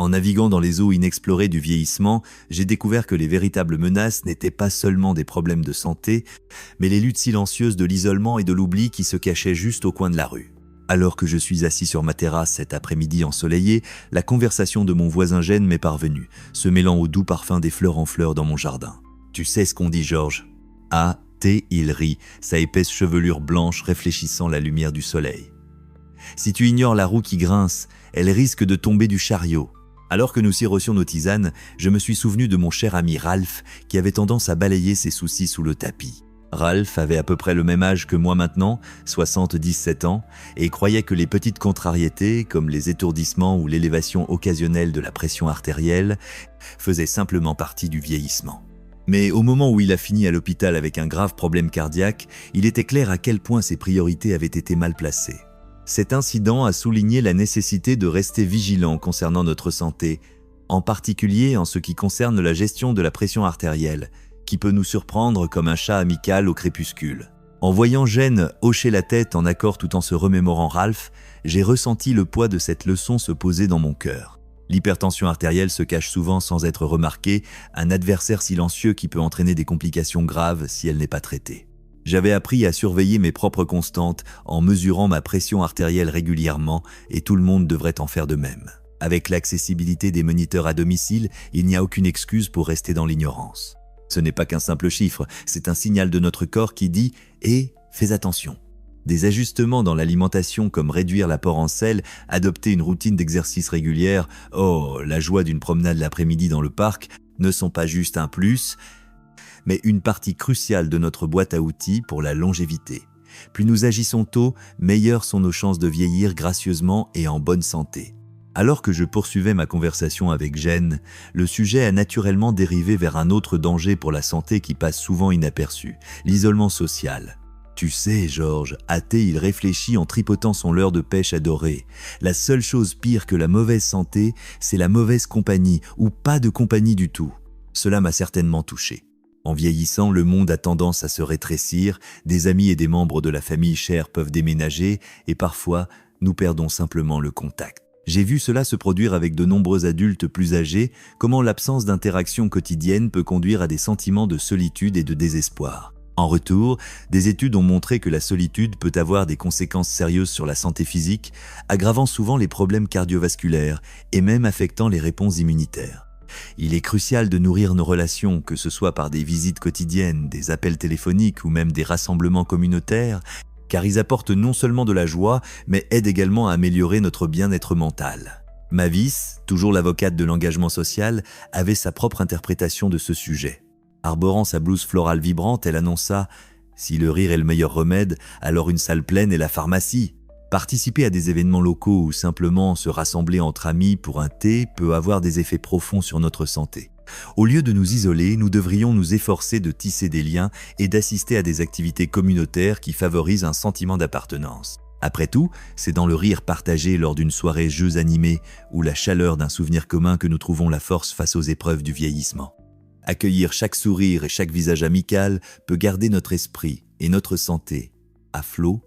En naviguant dans les eaux inexplorées du vieillissement, j'ai découvert que les véritables menaces n'étaient pas seulement des problèmes de santé, mais les luttes silencieuses de l'isolement et de l'oubli qui se cachaient juste au coin de la rue. Alors que je suis assis sur ma terrasse cet après-midi ensoleillé, la conversation de mon voisin Gene m'est parvenue, se mêlant au doux parfum des fleurs en fleurs dans mon jardin. « Tu sais ce qu'on dit, Georges ?» Ah, il rit, sa épaisse chevelure blanche réfléchissant la lumière du soleil. « Si tu ignores la roue qui grince, elle risque de tomber du chariot. » Alors que nous sirocions nos tisanes, je me suis souvenu de mon cher ami Ralph qui avait tendance à balayer ses soucis sous le tapis. Ralph avait à peu près le même âge que moi maintenant, 77 ans, et croyait que les petites contrariétés, comme les étourdissements ou l'élévation occasionnelle de la pression artérielle, faisaient simplement partie du vieillissement. Mais au moment où il a fini à l'hôpital avec un grave problème cardiaque, il était clair à quel point ses priorités avaient été mal placées. Cet incident a souligné la nécessité de rester vigilant concernant notre santé, en particulier en ce qui concerne la gestion de la pression artérielle, qui peut nous surprendre comme un chat amical au crépuscule. En voyant Gene hocher la tête en accord tout en se remémorant Ralph, j'ai ressenti le poids de cette leçon se poser dans mon cœur. L'hypertension artérielle se cache souvent sans être remarquée, un adversaire silencieux qui peut entraîner des complications graves si elle n'est pas traitée. J'avais appris à surveiller mes propres constantes en mesurant ma pression artérielle régulièrement et tout le monde devrait en faire de même. Avec l'accessibilité des moniteurs à domicile, il n'y a aucune excuse pour rester dans l'ignorance. Ce n'est pas qu'un simple chiffre, c'est un signal de notre corps qui dit « Hé, fais attention ». Des ajustements dans l'alimentation comme réduire l'apport en sel, adopter une routine d'exercice régulière, la joie d'une promenade l'après-midi dans le parc, ne sont pas juste un plus, mais une partie cruciale de notre boîte à outils pour la longévité. Plus nous agissons tôt, meilleures sont nos chances de vieillir gracieusement et en bonne santé. Alors que je poursuivais ma conversation avec Gene, le sujet a naturellement dérivé vers un autre danger pour la santé qui passe souvent inaperçu, l'isolement social. Tu sais, Georges, il réfléchit en tripotant son leurre de pêche adoré. La seule chose pire que la mauvaise santé, c'est la mauvaise compagnie ou pas de compagnie du tout. Cela m'a certainement touché. En vieillissant, le monde a tendance à se rétrécir, des amis et des membres de la famille chère peuvent déménager et parfois, nous perdons simplement le contact. J'ai vu cela se produire avec de nombreux adultes plus âgés, comment l'absence d'interaction quotidienne peut conduire à des sentiments de solitude et de désespoir. En retour, des études ont montré que la solitude peut avoir des conséquences sérieuses sur la santé physique, aggravant souvent les problèmes cardiovasculaires et même affectant les réponses immunitaires. Il est crucial de nourrir nos relations, que ce soit par des visites quotidiennes, des appels téléphoniques ou même des rassemblements communautaires, car ils apportent non seulement de la joie, mais aident également à améliorer notre bien-être mental. Mavis, toujours l'avocate de l'engagement social, avait sa propre interprétation de ce sujet. Arborant sa blouse florale vibrante, elle annonça « Si le rire est le meilleur remède, alors une salle pleine est la pharmacie ». Participer à des événements locaux ou simplement se rassembler entre amis pour un thé peut avoir des effets profonds sur notre santé. Au lieu de nous isoler, nous devrions nous efforcer de tisser des liens et d'assister à des activités communautaires qui favorisent un sentiment d'appartenance. Après tout, c'est dans le rire partagé lors d'une soirée jeux animés ou la chaleur d'un souvenir commun que nous trouvons la force face aux épreuves du vieillissement. Accueillir chaque sourire et chaque visage amical peut garder notre esprit et notre santé à flot,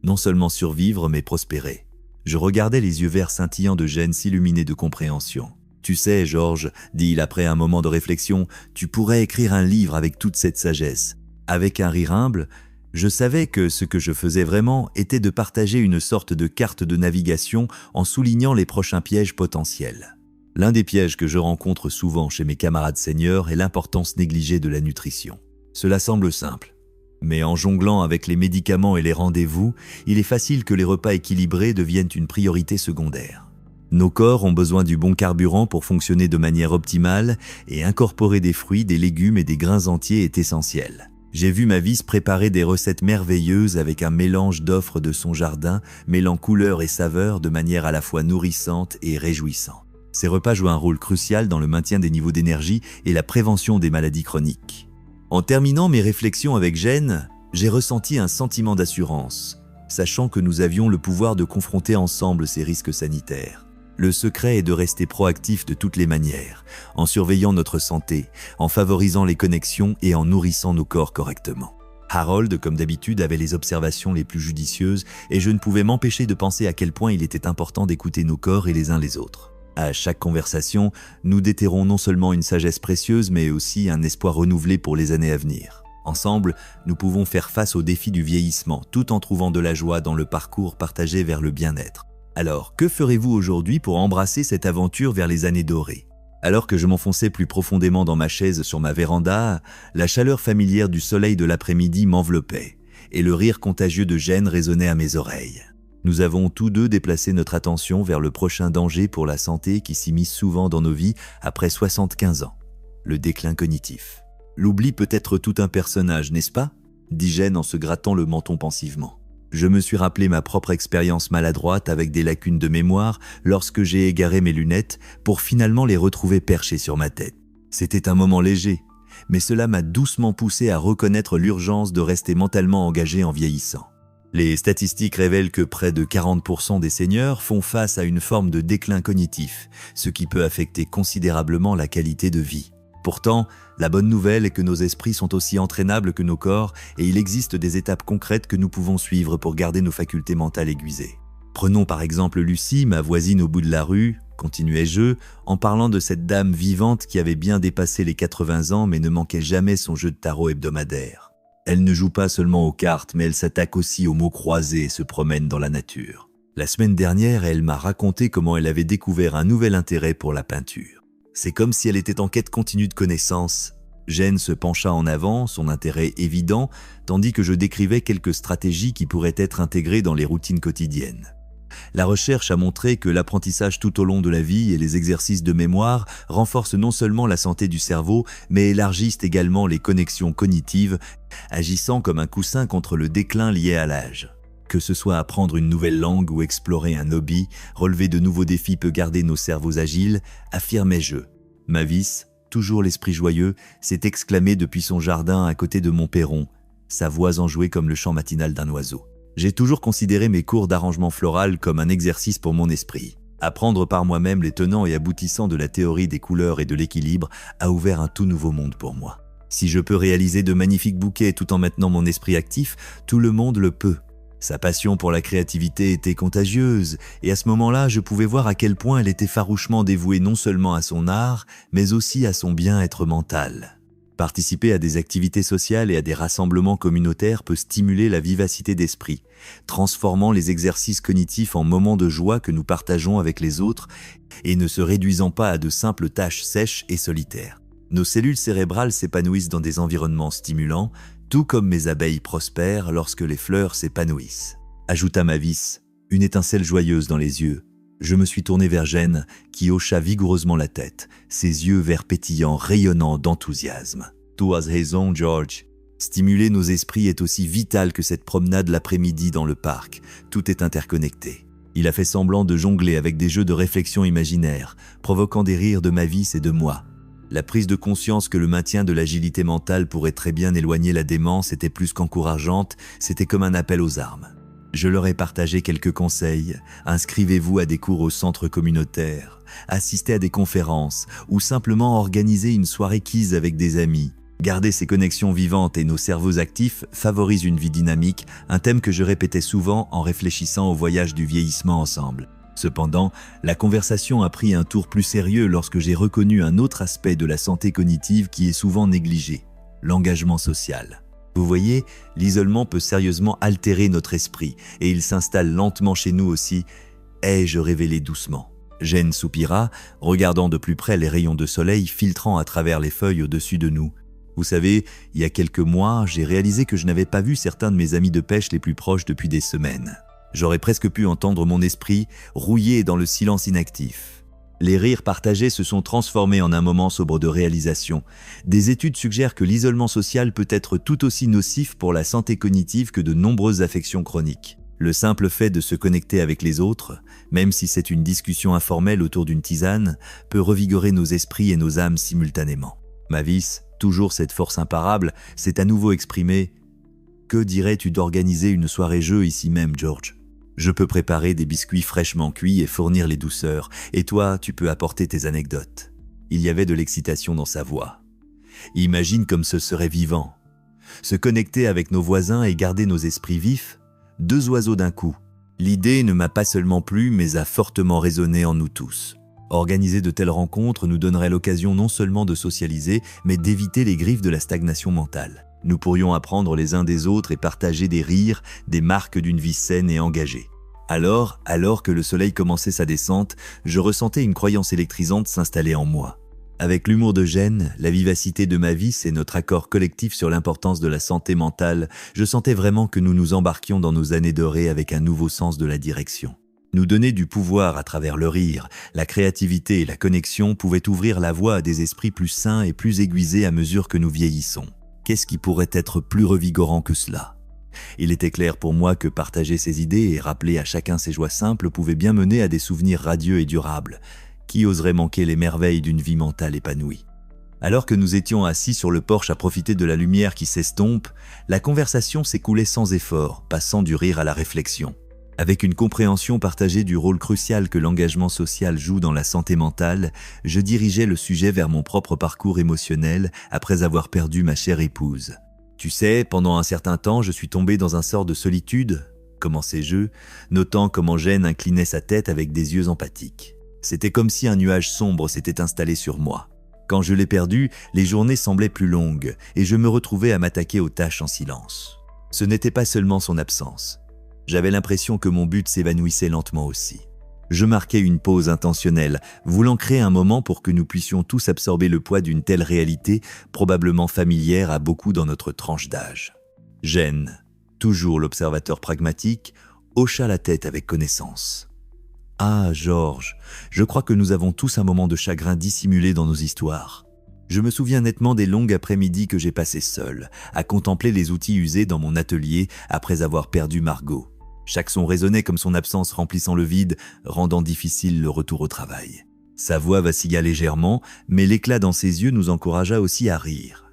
non seulement survivre mais prospérer. Je regardais les yeux verts scintillants de Gene s'illuminer de compréhension. « Tu sais, Georges, dit-il après un moment de réflexion, tu pourrais écrire un livre avec toute cette sagesse. » Avec un rire humble, je savais que ce que je faisais vraiment était de partager une sorte de carte de navigation en soulignant les prochains pièges potentiels. L'un des pièges que je rencontre souvent chez mes camarades seniors est l'importance négligée de la nutrition. Cela semble simple. Mais en jonglant avec les médicaments et les rendez-vous, il est facile que les repas équilibrés deviennent une priorité secondaire. Nos corps ont besoin du bon carburant pour fonctionner de manière optimale et incorporer des fruits, des légumes et des grains entiers est essentiel. J'ai vu Mavis préparer des recettes merveilleuses avec un mélange d'offres de son jardin, mêlant couleurs et saveurs de manière à la fois nourrissante et réjouissante. Ces repas jouent un rôle crucial dans le maintien des niveaux d'énergie et la prévention des maladies chroniques. En terminant mes réflexions avec Gene, j'ai ressenti un sentiment d'assurance, sachant que nous avions le pouvoir de confronter ensemble ces risques sanitaires. Le secret est de rester proactif de toutes les manières, en surveillant notre santé, en favorisant les connexions et en nourrissant nos corps correctement. Harold, comme d'habitude, avait les observations les plus judicieuses et je ne pouvais m'empêcher de penser à quel point il était important d'écouter nos corps et les uns les autres. À chaque conversation, nous déterrons non seulement une sagesse précieuse, mais aussi un espoir renouvelé pour les années à venir. Ensemble, nous pouvons faire face aux défis du vieillissement, tout en trouvant de la joie dans le parcours partagé vers le bien-être. Alors, que ferez-vous aujourd'hui pour embrasser cette aventure vers les années dorées ? Alors que je m'enfonçais plus profondément dans ma chaise sur ma véranda, la chaleur familière du soleil de l'après-midi m'enveloppait, et le rire contagieux de Jen résonnait à mes oreilles. Nous avons tous deux déplacé notre attention vers le prochain danger pour la santé qui s'immisce souvent dans nos vies après 75 ans, le déclin cognitif. L'oubli peut être tout un personnage, n'est-ce pas ? Dit Jen en se grattant le menton pensivement. Je me suis rappelé ma propre expérience maladroite avec des lacunes de mémoire lorsque j'ai égaré mes lunettes pour finalement les retrouver perchées sur ma tête. C'était un moment léger, mais cela m'a doucement poussé à reconnaître l'urgence de rester mentalement engagé en vieillissant. Les statistiques révèlent que près de 40% des seniors font face à une forme de déclin cognitif, ce qui peut affecter considérablement la qualité de vie. Pourtant, la bonne nouvelle est que nos esprits sont aussi entraînables que nos corps et il existe des étapes concrètes que nous pouvons suivre pour garder nos facultés mentales aiguisées. Prenons par exemple Lucie, ma voisine au bout de la rue, continuai-je, en parlant de cette dame vivante qui avait bien dépassé les 80 ans mais ne manquait jamais son jeu de tarot hebdomadaire. Elle ne joue pas seulement aux cartes, mais elle s'attaque aussi aux mots croisés et se promène dans la nature. La semaine dernière, elle m'a raconté comment elle avait découvert un nouvel intérêt pour la peinture. C'est comme si elle était en quête continue de connaissances. Jen se pencha en avant, son intérêt évident, tandis que je décrivais quelques stratégies qui pourraient être intégrées dans les routines quotidiennes. La recherche a montré que l'apprentissage tout au long de la vie et les exercices de mémoire renforcent non seulement la santé du cerveau, mais élargissent également les connexions cognitives, agissant comme un coussin contre le déclin lié à l'âge. Que ce soit apprendre une nouvelle langue ou explorer un hobby, relever de nouveaux défis peut garder nos cerveaux agiles, affirmais-je. Mavis, toujours l'esprit joyeux, s'est exclamé depuis son jardin à côté de mon perron, sa voix enjouée comme le chant matinal d'un oiseau. J'ai toujours considéré mes cours d'arrangement floral comme un exercice pour mon esprit. Apprendre par moi-même les tenants et aboutissants de la théorie des couleurs et de l'équilibre a ouvert un tout nouveau monde pour moi. Si je peux réaliser de magnifiques bouquets tout en maintenant mon esprit actif, tout le monde le peut. Sa passion pour la créativité était contagieuse, et à ce moment-là, je pouvais voir à quel point elle était farouchement dévouée non seulement à son art, mais aussi à son bien-être mental. Participer à des activités sociales et à des rassemblements communautaires peut stimuler la vivacité d'esprit, transformant les exercices cognitifs en moments de joie que nous partageons avec les autres et ne se réduisant pas à de simples tâches sèches et solitaires. Nos cellules cérébrales s'épanouissent dans des environnements stimulants, tout comme mes abeilles prospèrent lorsque les fleurs s'épanouissent. Ajouta Mavis, une étincelle joyeuse dans les yeux. Je me suis tourné vers Jen, qui hocha vigoureusement la tête, ses yeux verts pétillants rayonnant d'enthousiasme. « Tu as raison, George. Stimuler nos esprits est aussi vital que cette promenade l'après-midi dans le parc. Tout est interconnecté. » Il a fait semblant de jongler avec des jeux de réflexion imaginaires, provoquant des rires de Mavis et de moi. La prise de conscience que le maintien de l'agilité mentale pourrait très bien éloigner la démence était plus qu'encourageante, c'était comme un appel aux armes. Je leur ai partagé quelques conseils. Inscrivez-vous à des cours au centre communautaire, assistez à des conférences ou simplement organisez une soirée quiz avec des amis. Garder ces connexions vivantes et nos cerveaux actifs favorise une vie dynamique, un thème que je répétais souvent en réfléchissant au voyage du vieillissement ensemble. Cependant, la conversation a pris un tour plus sérieux lorsque j'ai reconnu un autre aspect de la santé cognitive qui est souvent négligé, l'engagement social. Vous voyez, l'isolement peut sérieusement altérer notre esprit et il s'installe lentement chez nous aussi, ai-je révélé doucement. Jen soupira, regardant de plus près les rayons de soleil filtrant à travers les feuilles au-dessus de nous. Vous savez, il y a quelques mois, j'ai réalisé que je n'avais pas vu certains de mes amis de pêche les plus proches depuis des semaines. J'aurais presque pu entendre mon esprit rouiller dans le silence inactif. Les rires partagés se sont transformés en un moment sobre de réalisation. Des études suggèrent que l'isolement social peut être tout aussi nocif pour la santé cognitive que de nombreuses affections chroniques. Le simple fait de se connecter avec les autres, même si c'est une discussion informelle autour d'une tisane, peut revigorer nos esprits et nos âmes simultanément. Mavis, toujours cette force imparable, s'est à nouveau exprimée. « Que dirais-tu d'organiser une soirée-jeu ici même, George ? Je peux préparer des biscuits fraîchement cuits et fournir les douceurs, et toi, tu peux apporter tes anecdotes. » Il y avait de l'excitation dans sa voix. Imagine comme ce serait vivant. Se connecter avec nos voisins et garder nos esprits vifs, deux oiseaux d'un coup. L'idée ne m'a pas seulement plu, mais a fortement résonné en nous tous. Organiser de telles rencontres nous donnerait l'occasion non seulement de socialiser, mais d'éviter les griffes de la stagnation mentale. Nous pourrions apprendre les uns des autres et partager des rires, des marques d'une vie saine et engagée. Alors que le soleil commençait sa descente, je ressentais une croyance électrisante s'installer en moi. Avec l'humour de Jen, la vivacité de Mavis et notre accord collectif sur l'importance de la santé mentale, je sentais vraiment que nous nous embarquions dans nos années dorées avec un nouveau sens de la direction. Nous donner du pouvoir à travers le rire, la créativité et la connexion pouvaient ouvrir la voie à des esprits plus sains et plus aiguisés à mesure que nous vieillissons. Qu'est-ce qui pourrait être plus revigorant que cela ? Il était clair pour moi que partager ses idées et rappeler à chacun ses joies simples pouvait bien mener à des souvenirs radieux et durables. Qui oserait manquer les merveilles d'une vie mentale épanouie ? Alors que nous étions assis sur le porche à profiter de la lumière qui s'estompe, la conversation s'écoulait sans effort, passant du rire à la réflexion. Avec une compréhension partagée du rôle crucial que l'engagement social joue dans la santé mentale, je dirigeais le sujet vers mon propre parcours émotionnel après avoir perdu ma chère épouse. Tu sais, pendant un certain temps, je suis tombé dans un sort de solitude, commençais-je, notant comment Jen inclinait sa tête avec des yeux empathiques. C'était comme si un nuage sombre s'était installé sur moi. Quand je l'ai perdue, les journées semblaient plus longues et je me retrouvais à m'attaquer aux tâches en silence. Ce n'était pas seulement son absence. J'avais l'impression que mon but s'évanouissait lentement aussi. Je marquais une pause intentionnelle, voulant créer un moment pour que nous puissions tous absorber le poids d'une telle réalité, probablement familière à beaucoup dans notre tranche d'âge. Jen, toujours l'observateur pragmatique, hocha la tête avec connaissance. « Ah, Georges, je crois que nous avons tous un moment de chagrin dissimulé dans nos histoires. Je me souviens nettement des longues après-midi que j'ai passées seul, à contempler les outils usés dans mon atelier après avoir perdu Margot. Chaque son résonnait comme son absence remplissant le vide, rendant difficile le retour au travail. Sa voix vacilla légèrement, mais l'éclat dans ses yeux nous encouragea aussi à rire.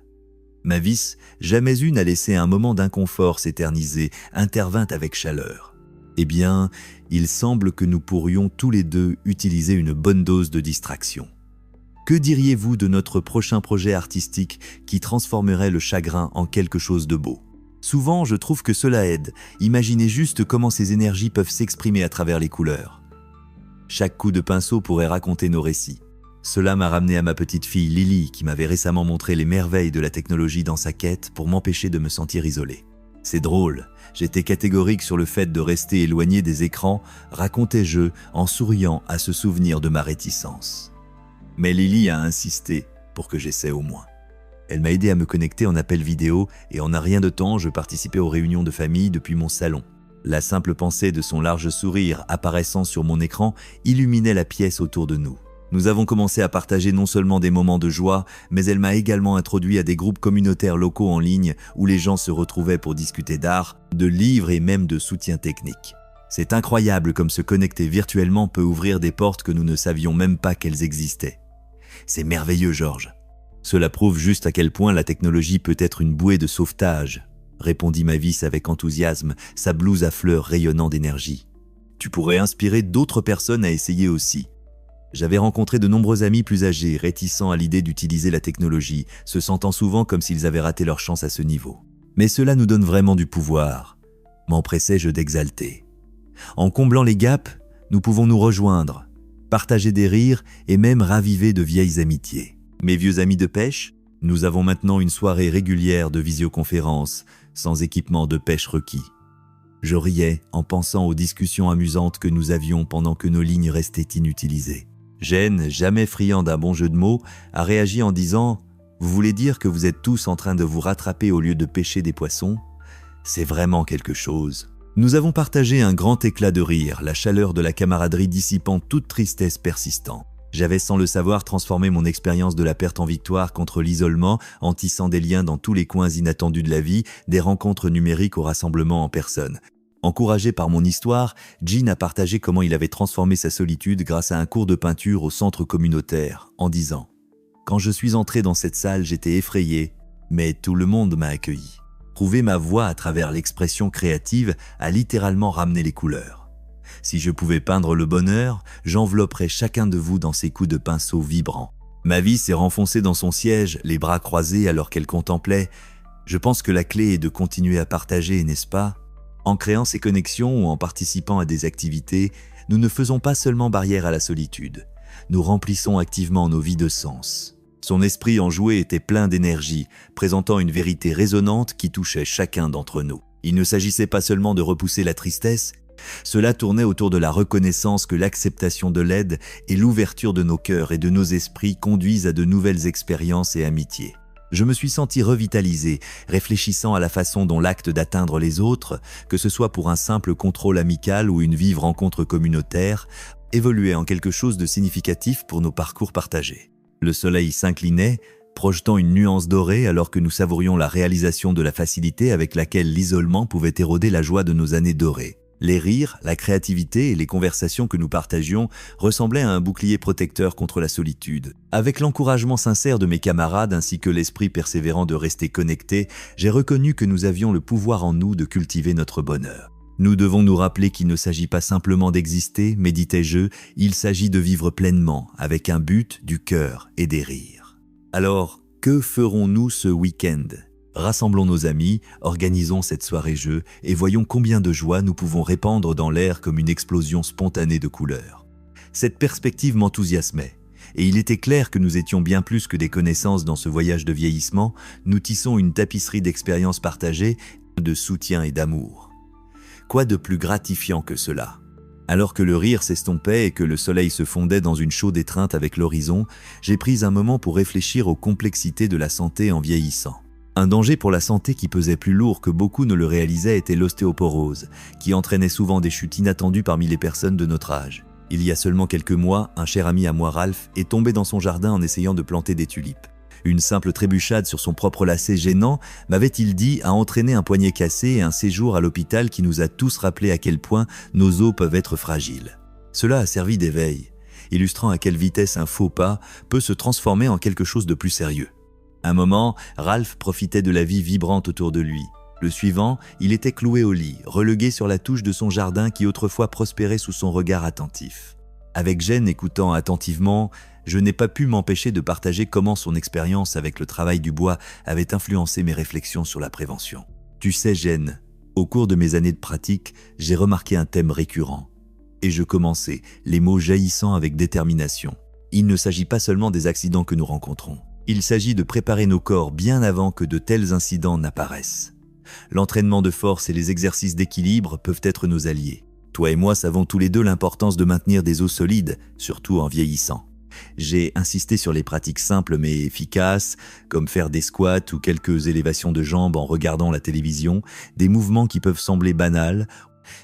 Mavis, jamais une à laisser un moment d'inconfort s'éterniser, intervint avec chaleur. Eh bien, il semble que nous pourrions tous les deux utiliser une bonne dose de distraction. Que diriez-vous de notre prochain projet artistique qui transformerait le chagrin en quelque chose de beau ? Souvent, je trouve que cela aide. Imaginez juste comment ces énergies peuvent s'exprimer à travers les couleurs. Chaque coup de pinceau pourrait raconter nos récits. Cela m'a ramené à ma petite fille Lily, qui m'avait récemment montré les merveilles de la technologie dans sa quête pour m'empêcher de me sentir isolé. C'est drôle, j'étais catégorique sur le fait de rester éloigné des écrans, racontais-je en souriant à ce souvenir de ma réticence. Mais Lily a insisté pour que j'essaie au moins. Elle m'a aidé à me connecter en appel vidéo et en un rien de temps, je participais aux réunions de famille depuis mon salon. La simple pensée de son large sourire apparaissant sur mon écran illuminait la pièce autour de nous. Nous avons commencé à partager non seulement des moments de joie, mais elle m'a également introduit à des groupes communautaires locaux en ligne où les gens se retrouvaient pour discuter d'art, de livres et même de soutien technique. C'est incroyable comme se connecter virtuellement peut ouvrir des portes que nous ne savions même pas qu'elles existaient. C'est merveilleux, Georges. Cela prouve juste à quel point la technologie peut être une bouée de sauvetage, répondit Mavis avec enthousiasme, sa blouse à fleurs rayonnant d'énergie. Tu pourrais inspirer d'autres personnes à essayer aussi. J'avais rencontré de nombreux amis plus âgés, réticents à l'idée d'utiliser la technologie, se sentant souvent comme s'ils avaient raté leur chance à ce niveau. Mais cela nous donne vraiment du pouvoir, m'empressais-je d'exalter. En comblant les gaps, nous pouvons nous rejoindre, partager des rires et même raviver de vieilles amitiés. Mes vieux amis de pêche, nous avons maintenant une soirée régulière de visioconférence, sans équipement de pêche requis. Je riais en pensant aux discussions amusantes que nous avions pendant que nos lignes restaient inutilisées. Jen, jamais friand d'un bon jeu de mots, a réagi en disant « Vous voulez dire que vous êtes tous en train de vous rattraper au lieu de pêcher des poissons ? C'est vraiment quelque chose. » Nous avons partagé un grand éclat de rire, la chaleur de la camaraderie dissipant toute tristesse persistante. J'avais sans le savoir transformé mon expérience de la perte en victoire contre l'isolement en tissant des liens dans tous les coins inattendus de la vie, des rencontres numériques au rassemblement en personne. Encouragé par mon histoire, Jean a partagé comment il avait transformé sa solitude grâce à un cours de peinture au centre communautaire, en disant « Quand je suis entré dans cette salle, j'étais effrayé, mais tout le monde m'a accueilli. Trouver ma voix à travers l'expression créative a littéralement ramené les couleurs. Si je pouvais peindre le bonheur, j'envelopperais chacun de vous dans ces coups de pinceau vibrants. » Mavis s'est renfoncée dans son siège, les bras croisés alors qu'elle contemplait. Je pense que la clé est de continuer à partager, n'est-ce pas ? En créant ces connexions ou en participant à des activités, nous ne faisons pas seulement barrière à la solitude. nous remplissons activement nos vies de sens. Son esprit enjoué était plein d'énergie, présentant une vérité résonante qui touchait chacun d'entre nous. Il ne s'agissait pas seulement de repousser la tristesse, cela tournait autour de la reconnaissance que l'acceptation de l'aide et l'ouverture de nos cœurs et de nos esprits conduisent à de nouvelles expériences et amitiés. Je me suis senti revitalisé, réfléchissant à la façon dont l'acte d'atteindre les autres, que ce soit pour un simple contrôle amical ou une vive rencontre communautaire, évoluait en quelque chose de significatif pour nos parcours partagés. Le soleil s'inclinait, projetant une nuance dorée alors que nous savourions la réalisation de la facilité avec laquelle l'isolement pouvait éroder la joie de nos années dorées. Les rires, la créativité et les conversations que nous partagions ressemblaient à un bouclier protecteur contre la solitude. Avec l'encouragement sincère de mes camarades ainsi que l'esprit persévérant de rester connectés, j'ai reconnu que nous avions le pouvoir en nous de cultiver notre bonheur. Nous devons nous rappeler qu'il ne s'agit pas simplement d'exister, méditais-je, il s'agit de vivre pleinement, avec un but, du cœur et des rires. Alors, que ferons-nous ce week-end ? Rassemblons nos amis, organisons cette soirée-jeu et voyons combien de joie nous pouvons répandre dans l'air comme une explosion spontanée de couleurs. Cette perspective m'enthousiasmait, et il était clair que nous étions bien plus que des connaissances dans ce voyage de vieillissement, nous tissons une tapisserie d'expériences partagées, de soutien et d'amour. Quoi de plus gratifiant que cela ? Alors que le rire s'estompait et que le soleil se fondait dans une chaude étreinte avec l'horizon, j'ai pris un moment pour réfléchir aux complexités de la santé en vieillissant. Un danger pour la santé qui pesait plus lourd que beaucoup ne le réalisaient était l'ostéoporose, qui entraînait souvent des chutes inattendues parmi les personnes de notre âge. Il y a seulement quelques mois, un cher ami à moi, Ralph, est tombé dans son jardin en essayant de planter des tulipes. Une simple trébuchade sur son propre lacet gênant, m'avait-il dit, a entraîné un poignet cassé et un séjour à l'hôpital qui nous a tous rappelé à quel point nos os peuvent être fragiles. Cela a servi d'éveil, illustrant à quelle vitesse un faux pas peut se transformer en quelque chose de plus sérieux. Un moment, Ralph profitait de la vie vibrante autour de lui. Le suivant, il était cloué au lit, relégué sur la touche de son jardin qui autrefois prospérait sous son regard attentif. Avec Jen écoutant attentivement, je n'ai pas pu m'empêcher de partager comment son expérience avec le travail du bois avait influencé mes réflexions sur la prévention. Tu sais, Jen, au cours de mes années de pratique, j'ai remarqué un thème récurrent. Et je commençais, les mots jaillissant avec détermination. Il ne s'agit pas seulement des accidents que nous rencontrons. Il s'agit de préparer nos corps bien avant que de tels incidents n'apparaissent. L'entraînement de force et les exercices d'équilibre peuvent être nos alliés. Toi et moi savons tous les deux l'importance de maintenir des os solides, surtout en vieillissant. J'ai insisté sur les pratiques simples mais efficaces, comme faire des squats ou quelques élévations de jambes en regardant la télévision, des mouvements qui peuvent sembler banals,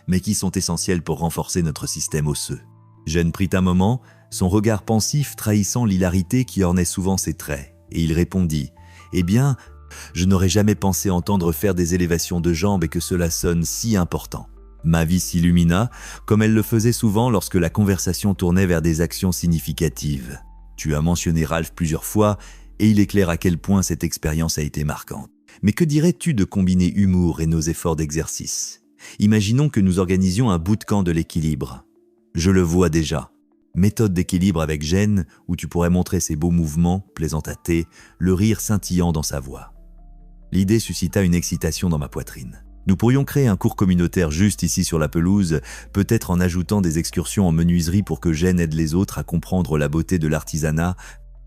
mais qui sont essentiels pour renforcer notre système osseux. Jen prit un moment, son regard pensif trahissant l'hilarité qui ornait souvent ses traits, et il répondit « Eh bien, je n'aurais jamais pensé entendre faire des élévations de jambes et que cela sonne si important. » Ma vie s'illumina, comme elle le faisait souvent lorsque la conversation tournait vers des actions significatives. Tu as mentionné Ralph plusieurs fois, et il est clair à quel point cette expérience a été marquante. Mais que dirais-tu de combiner humour et nos efforts d'exercice ? Imaginons que nous organisions un bootcamp de l'équilibre. Je le vois déjà. Méthode d'équilibre avec Jen, où tu pourrais montrer ses beaux mouvements, plaisanter, le rire scintillant dans sa voix. L'idée suscita une excitation dans ma poitrine. Nous pourrions créer un cours communautaire juste ici sur la pelouse, peut-être en ajoutant des excursions en menuiserie pour que Jen aide les autres à comprendre la beauté de l'artisanat,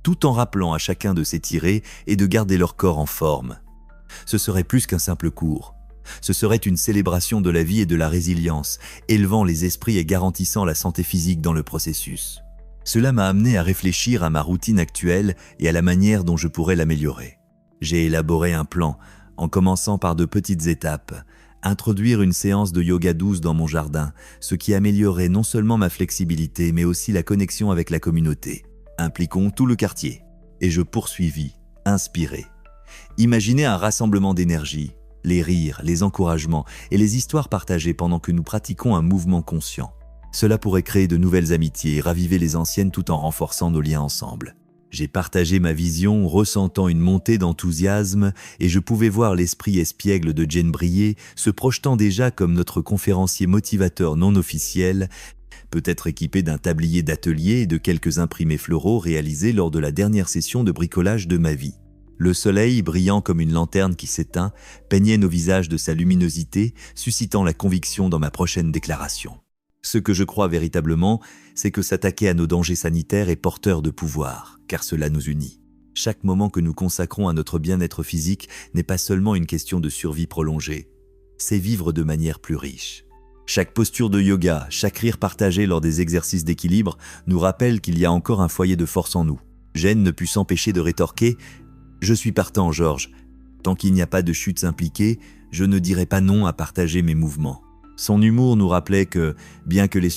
tout en rappelant à chacun de s'étirer et de garder leur corps en forme. Ce serait plus qu'un simple cours. Ce serait une célébration de la vie et de la résilience, élevant les esprits et garantissant la santé physique dans le processus. Cela m'a amené à réfléchir à ma routine actuelle et à la manière dont je pourrais l'améliorer. J'ai élaboré un plan, en commençant par de petites étapes. Introduire une séance de yoga douce dans mon jardin, ce qui améliorerait non seulement ma flexibilité, mais aussi la connexion avec la communauté. Impliquons tout le quartier. Et je poursuivis, inspiré. Imaginez un rassemblement d'énergie, les rires, les encouragements et les histoires partagées pendant que nous pratiquons un mouvement conscient. Cela pourrait créer de nouvelles amitiés et raviver les anciennes tout en renforçant nos liens ensemble. J'ai partagé ma vision, ressentant une montée d'enthousiasme, et je pouvais voir l'esprit espiègle de Jen briller, se projetant déjà comme notre conférencier motivateur non officiel, peut-être équipé d'un tablier d'atelier et de quelques imprimés floraux réalisés lors de la dernière session de bricolage de ma vie. Le soleil, brillant comme une lanterne qui s'éteint, peignait nos visages de sa luminosité, suscitant la conviction dans ma prochaine déclaration. Ce que je crois véritablement, c'est que s'attaquer à nos dangers sanitaires est porteur de pouvoir, car cela nous unit. Chaque moment que nous consacrons à notre bien-être physique n'est pas seulement une question de survie prolongée, c'est vivre de manière plus riche. Chaque posture de yoga, chaque rire partagé lors des exercices d'équilibre nous rappelle qu'il y a encore un foyer de force en nous. Jen ne put s'empêcher de rétorquer « Je suis partant, Georges. Tant qu'il n'y a pas de chutes impliquées, je ne dirai pas non à partager mes mouvements. » Son humour nous rappelait que, bien que les